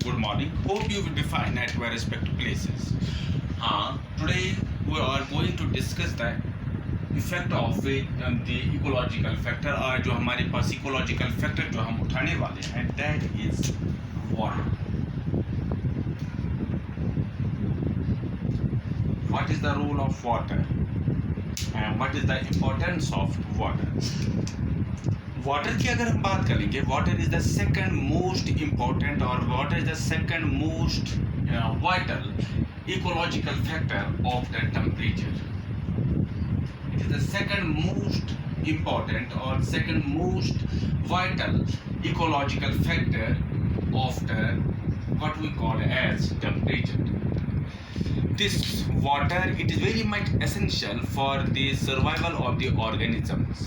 Good morning. Hope you will be fine at your respective places. Today we are going to discuss the effect of it on the ecological factor और जो हमारे पास ecological factor जो हम उठाने वाले हैं that is water. What is the role of water and what is the importance of water? Water की अगर हम बात करेंगे water is the second most important और water is the second most vital ecological factor of the temperature. It is the second most important और second most vital ecological factor of the what we call as temperature. This water it is very much essential for the survival of the organisms.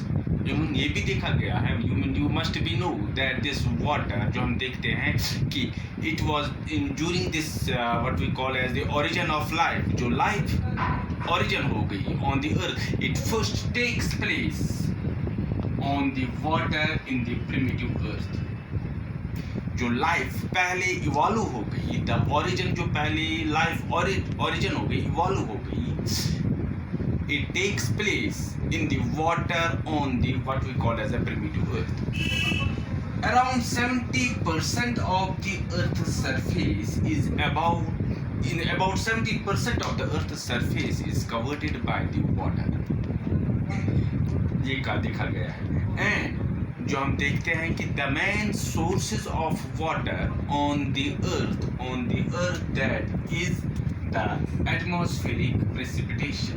ये भी देखा गया है you must be know that this water जो हम देखते हैं कि it was in during this what we call as the origin of life. जो life origin हो गई on the earth it first takes place on the water in the primitive earth. जो life पहले इवॉल्व हो गई the origin जो पहले life origin हो गई इवॉल्व हो गई it takes place in the water on the what we call as a primitive earth. Around 70% of the earth's surface is about 70% of the earth's surface is covered by the water. ये का देखा गया है and जो हम देखते हैं कि the main sources of water on the earth that is the atmospheric precipitation.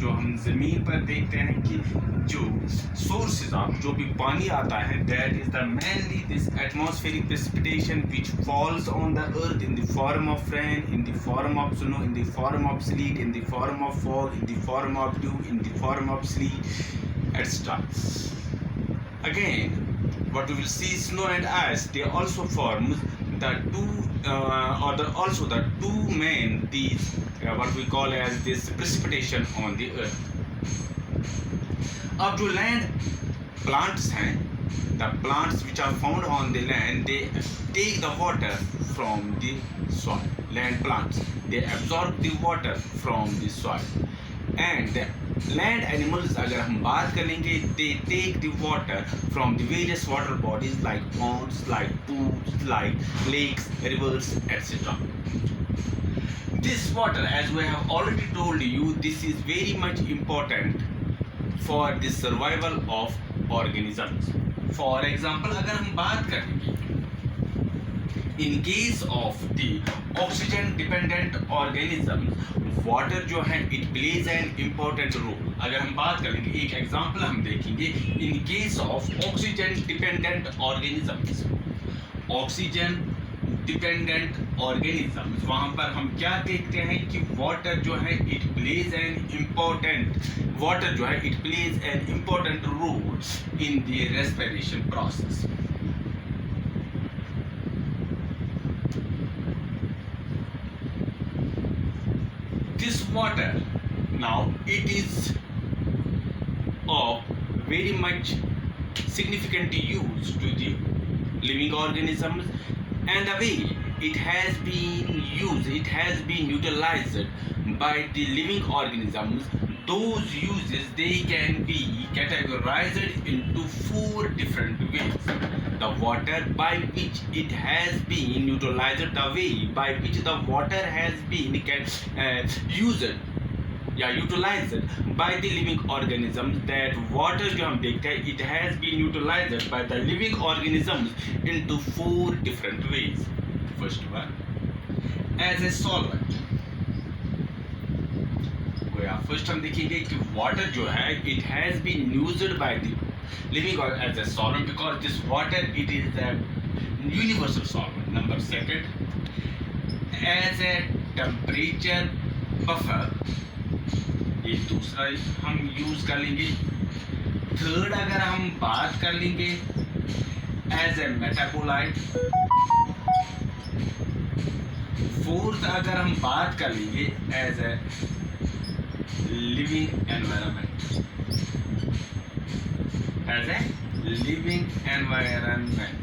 जो हम जमीन पर देखते हैं कि जो सोर्सेज ऑफ जो भी पानी आता है that is the mainly this atmospheric precipitation which falls on the earth in the form of rain in the form of snow in the form of slit in the form of fog in the form of due in the form of slit etcetera. Again what we will see snow and ice they also form the two main these what we call as this precipitation on the earth. अब जो land plants हैं the plants which are found on the land they take the water from the soil. Land plants they absorb the water from the soil and the land animals अगर हम बात करेंगे they take the water from the various water bodies like ponds like pools like lakes rivers etc. This water as we have already told you this is very much important for the survival of organisms. For example अगर हम बात करेंगे in case of the oxygen dependent organisms water जो है it plays an important role. अगर हम बात करेंगे एक एग्जांपल हम देखेंगे in case of oxygen dependent organisms वहाँ पर हम क्या देखते हैं कि water जो है it plays an important role in the respiration process. This water now it is of very much significant use to the living organisms and the way it has been utilized by the living organisms. Those uses they can be categorized into four different ways. The water by which it has been utilized, the way by which the water has been utilized by the living organisms. That water जो हम देखते हैं it has been utilized by the living organisms into four different ways. First one as a solvent. First हम देखेंगे कि water जो है it has been used by the living or as a solvent because this water it is a universal solvent. Number second as a temperature buffer ये दूसरा हम use कर लेंगे. थर्ड अगर हम बात कर लेंगे एज ए मेटाबोलाइट. फोर्थ अगर हम बात कर लेंगे as a living environment. as a living environment.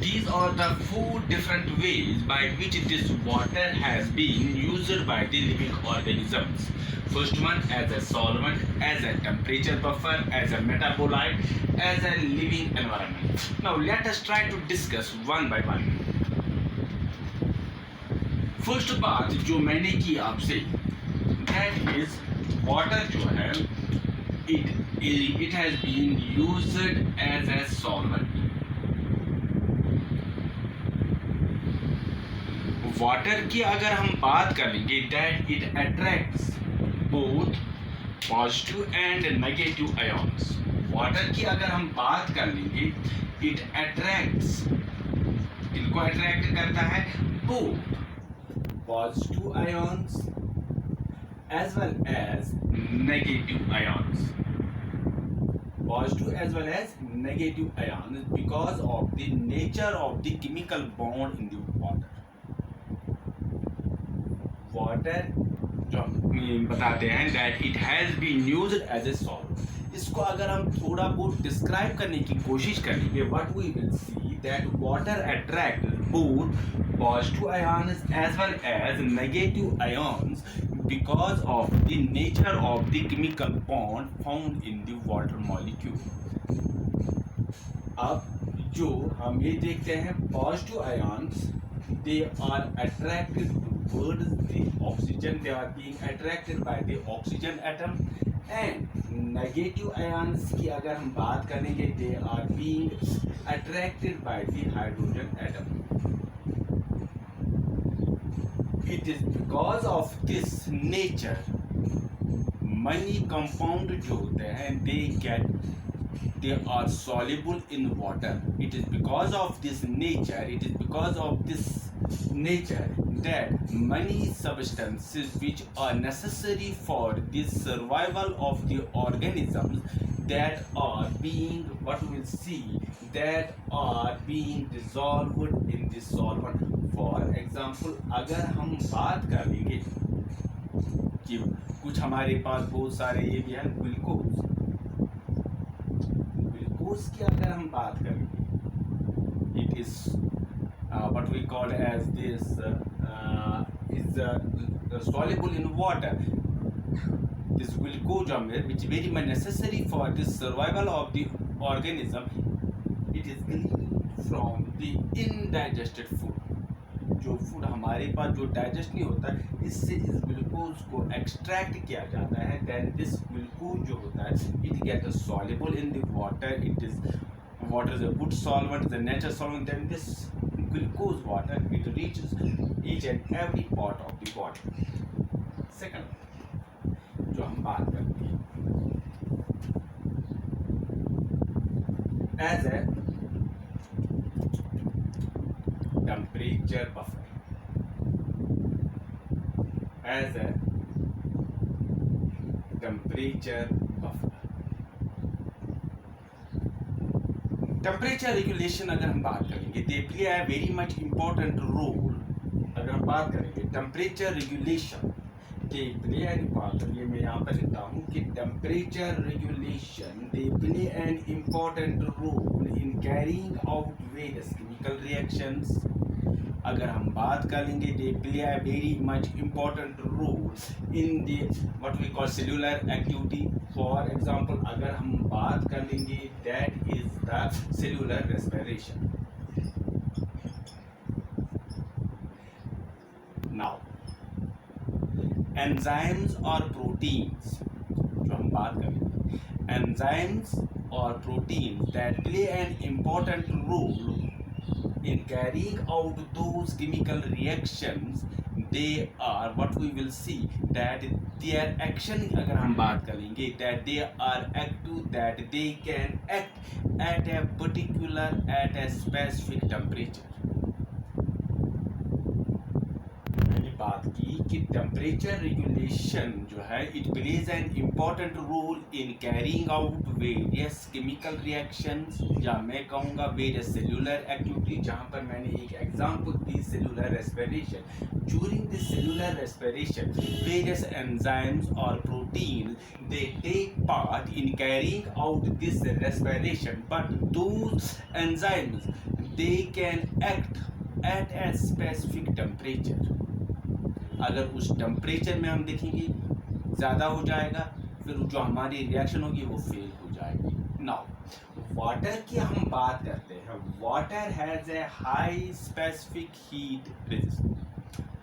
These are the four different ways by which this water has been used by the living organisms. First one, as a solvent, as a temperature buffer, as a metabolite, as a living environment. Now let us try to discuss one by one. First बात जो मैंने की आपसे, that is water जो है it has been used as a solvent. Water की अगर हम बात करेंगे that it attracts both positive and negative ions. Water की अगर हम बात कर लेंगे it attracts, इनको अट्रैक्ट करता है both positive ions as well as negative ions. Positive as well as negative ions because of the nature of the chemical bond in the water. Water जो हम बताते हैं that it has been used as a solvent. इसको अगर हम थोड़ा बहुत describe करने की कोशिश करेंगे, what we will see that water attracts both positive ions as well as negative ions because of the nature of the chemical bond found in the water molecule. अब जो हम ये देखते हैं positive ions, they are attracted towards the oxygen, they are being attracted by the oxygen atom, and negative ions की अगर हम बात करेंगे they are being attracted by the hydrogen atom. It is because of this nature many compound जो होते हैं they are soluble in water. It is because of this nature that many substances which are necessary for the survival of the organisms that are being dissolved in the solvent. For example, अगर हम बात करेंगे कि कुछ हमारे पास बहुत सारे ये भी है ग्लूकोज की अगर हम बात करेंगे, it is what we call as this is soluble in water. This glucose which very much necessary for the survival of the organism, it is gleaned from the indigested food. जो food हमारे पास जो digest नहीं होता है, इससे इस glucose को extract किया जाता है. देन दिस ग्लूकोज जो होता है it get soluble in the water. Water is a good solvent, the natural solvent. Then this glucose water, it reaches each and every part of the body. Second जो हम बात करते हैं as a temperature buffer, as a temperature buffer. Temperature regulation अगर हम बात करेंगे, they play a very much important role. अगर हम बात करेंगे temperature regulation, they play an important, ये मैं यहाँ पर लिखता हूँ कि temperature regulation they play an important role in carrying out various chemical reactions. अगर हम बात करेंगे they play a very much important role in the what we call cellular activity. For example अगर हम बात करेंगे that is the cellular respiration. Now enzymes और proteins जो हम बात करेंगे, एंजाइम्स और proteins that play an important role in carrying out those chemical reactions, they are what we will see that their action अगर हम बात करेंगे that they are active, that they can act at a specific temperature. मैंने बात की कि temperature regulation जो है it plays an important role in carrying out various chemical reactions, या मैं कहूँगा वेरियस सेल्यूलर एक्टिविटी, जहाँ पर मैंने एक example the cellular respiration. During this cellular respiration various enzymes और protein they take part in carrying out this respiration, but those enzymes they can act at a specific temperature. अगर उस temperature में हम देखेंगे ज़्यादा हो जाएगा, फिर जो हमारी रिएक्शन होगी वो फेल हो जाएगी. नाउ वाटर की हम बात करते हैं. Water has a high specific heat resistance.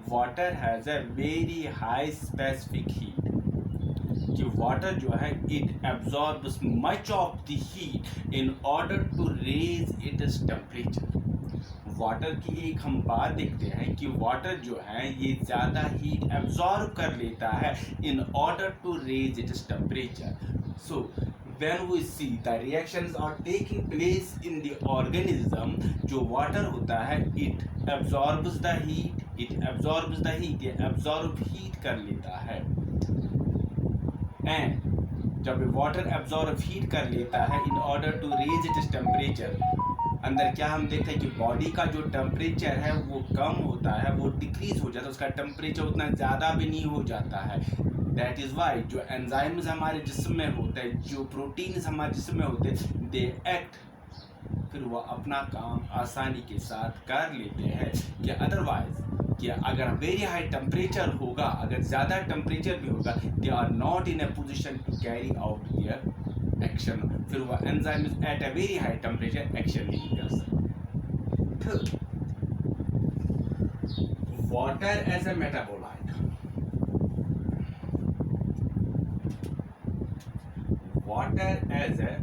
Water has a very high specific heat. कि वाटर जो है it absorbs much of the heat in order to raise its temperature. Water की एक हम बात देखते हैं कि वाटर जो है ये ज़्यादा हीट एब्जॉर्ब कर लेता है in order to raise its temperature. So when we see the reactions are taking place in the organism, जो वाटर होता है it absorbs the heat, ये absorb heat कर लेता है. एंड जब वाटर एब्जॉर्ब हीट कर लेता है in order to raise its temperature, अंदर क्या हम देखते हैं कि बॉडी का जो टेम्परेचर है वो कम होता है, वो डिक्रीज हो जाता है, उसका टेम्परेचर उतना ज़्यादा भी नहीं हो जाता है. दैट इज़ वाई जो एंजाइम्स हमारे जिस्म में होते हैं, जो प्रोटीन्स हमारे जिस्म में होते हैं, दे एक्ट, फिर वह अपना काम आसानी के साथ कर लेते हैं. कि अदरवाइज कि अगर वेरी हाई टेम्परेचर होगा, अगर ज़्यादा टेम्परेचर भी होगा, they are not in a position to carry out their action. फिर वह enzyme at a very high temperature action नहीं कर सकते. Water as a metabolite. Water as a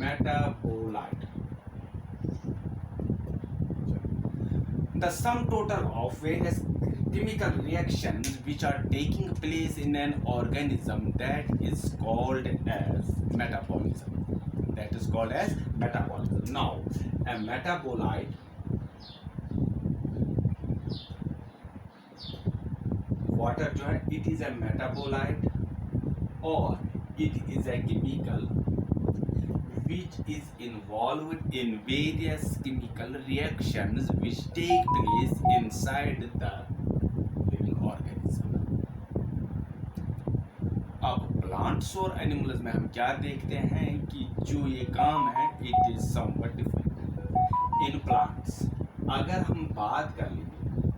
metabolite. The sum total of various chemical reactions which are taking place in an organism, that is called as metabolism. That is called as metabolism. Now, a metabolite, water जो है it is a metabolite or it is a chemical which is involved in various chemical reactions which take place inside the living organism. अब plants और animals में हम क्या देखते हैं कि जो ये काम है it is somewhat different. In plants अगर हम बात कर लेंगे,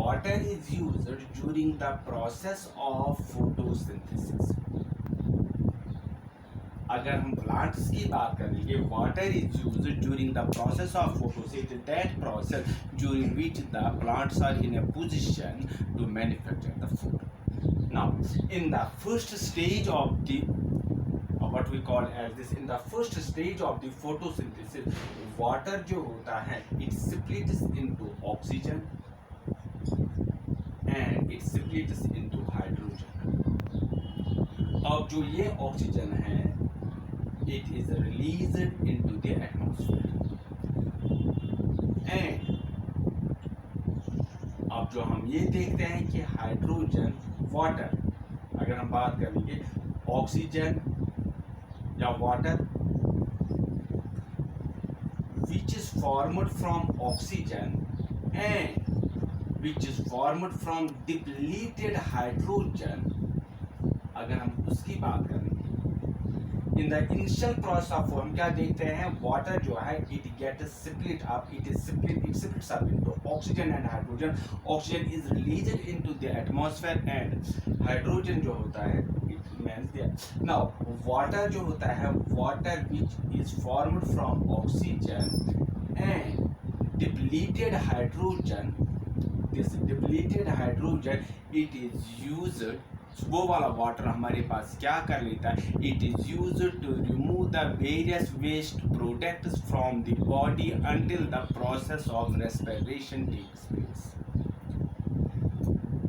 water is used during the process of photosynthesis. अगर हम प्लांट्स की बात करेंगे, water is used during the process of photosynthesis, that process during which the plants are in a position to manufacture the food. Now in the first stage of the what we call as this, in the first stage of the photosynthesis, water जो होता है it splits into oxygen and it splits into hydrogen. अब जो ये oxygen है it is released into the atmosphere. And अब जो हम ये देखते हैं कि हाइड्रोजन, वाटर, अगर हम बात करेंगे ऑक्सीजन या water which is formed from oxygen and which is formed from depleted hydrogen, अगर हम उसकी बात करेंगे in the initial process of हम क्या देखते हैं, वाटर जो है it get split up, it splits up into oxygen and hydrogen. Oxygen is released into the atmosphere and hydrogen जो होता है it remains there. Now water जो होता है, water which is formed from oxygen and depleted hydrogen, this depleted hydrogen it is used, वो वाला water हमारे पास क्या कर लेता है, it is used to remove the various waste products from the body until the process of respiration takes place.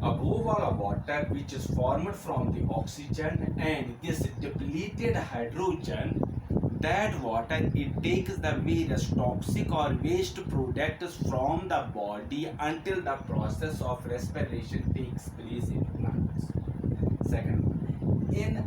अब वो वाला water which is formed from the oxygen and this depleted hydrogen that water, it takes the various toxic or waste products from the body until the process of respiration takes place in plants. Second, in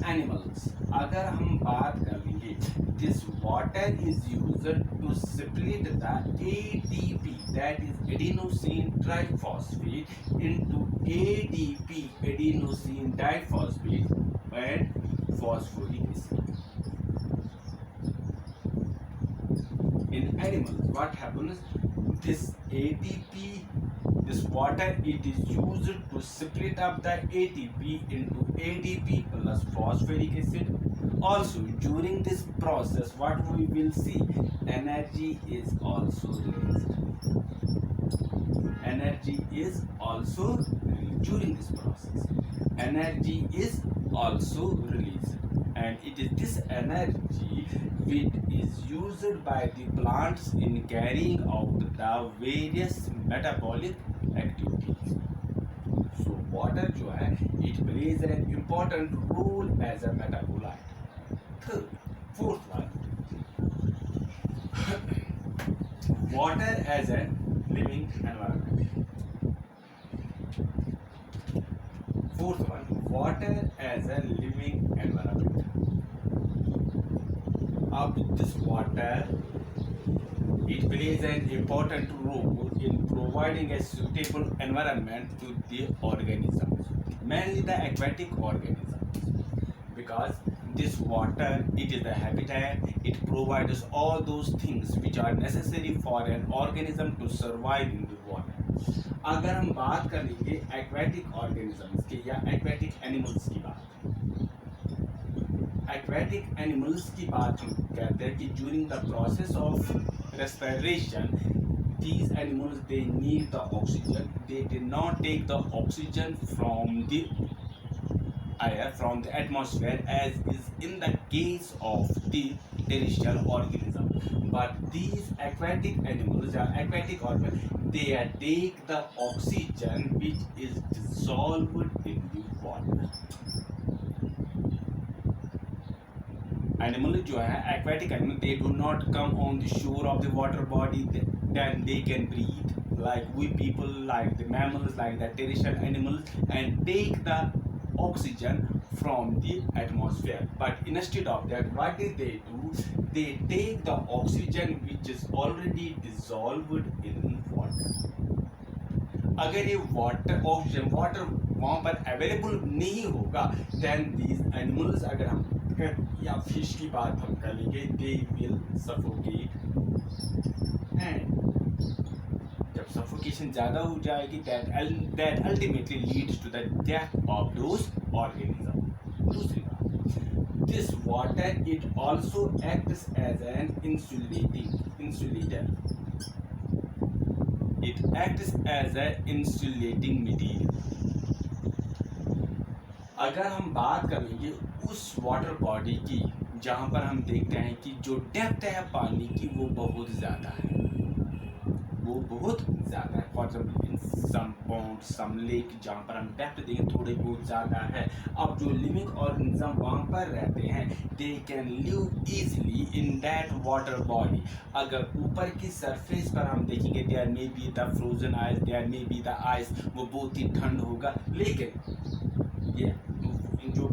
animals, अगर हम बात कर लेंगे, this water is used to split the ATP, that is adenosine triphosphate, into ADP, adenosine diphosphate, and phosphoric acid. In animals, what happens? This ATP, this water, it is used to split up the ATP into ADP plus phosphoric acid. Also, during this process, what we will see, energy is also released. Energy is also released during this process. Energy is also released, and it is this energy which is used by the plants in carrying out the various metabolic activities. So water जो है, it plays an important role as a metabolite. Third, fourth one, water as a living environment. Fourth one, water as a living environment. This water, it plays an important role in providing a suitable environment to the organisms, mainly the aquatic organisms, because this water, it is the habitat, it provides all those things which are necessary for an organism to survive in the water. अगर हम बात करेंगे aquatic organisms की या aquatic animals की बात, aquatic animals की बात हम कहते हैं कि during the process of respiration, these animals, they need the oxygen. They did not take the oxygen from the air, from the atmosphere, as is in the case of the terrestrial organism. But these aquatic animals or aquatic organisms, they take the oxygen which is dissolved in the water. Animals जो है aquatic animal, they do not come on the shore of the water body, then they can breathe like we people, like the mammals, like the terrestrial animals, and take the oxygen from the atmosphere. But instead of that, what did they do? They take the oxygen which is already dissolved in water. अगर ये water oxygen water वहाँ पर available नहीं होगा, then these animals, अगर हम या fish की बात हम करेंगे, they will suffocate, and जब suffocation ज़्यादा हो जाएगी, that ultimately leads to the death of those organisms. दूसरी बात, this water, it also acts as an insulator. It acts as an insulating material. अगर हम बात करेंगे उस वाटर बॉडी की जहाँ पर हम देखते हैं कि जो डेप्थ है पानी की वो बहुत ज़्यादा है, वो बहुत ज़्यादा है. For example in some pond, some lake, जहाँ पर हम डेप्थ देखें थोड़े बहुत ज़्यादा है. अब जो लिविंग ऑर्गेनिज्म वहाँ पर रहते हैं, they can live easily in that water body. अगर ऊपर की सरफेस पर हम देखेंगे, there may be the frozen ice, there may be the ice, वो बहुत ही ठंड होगा, लेकिन ये जो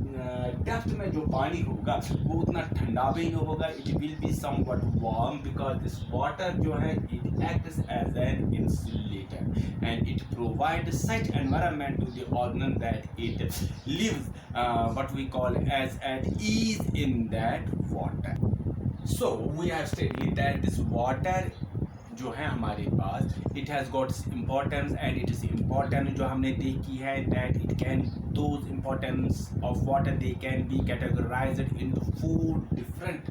डेप्थ में जो पानी होगा वो उतना ठंडा भी नहीं होगा. It will be somewhat warm because this water जो है, it acts as an insulator and it provide such environment to the organ that it lives what we call as at ease in that water. So we have studied that this water जो है हमारे पास, it has got importance, and it is important जो हमने देखी है, that it can those importance of water, they can be categorised into 4 different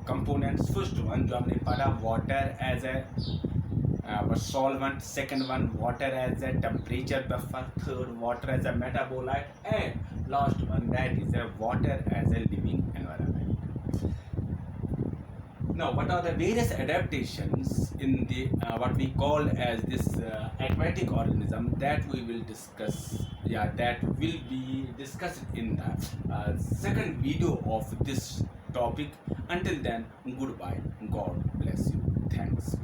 components. First one जो हमने पढ़ा, water as a solvent. Second one, water as a temperature buffer. Third, water as a metabolite, and last one, that is a water as a living environment. Now, what are the various adaptations in the what we call as this aquatic organism, that we will discuss. Yeah, that will be discussed in the second video of this topic. Until then, goodbye. God bless you. Thanks.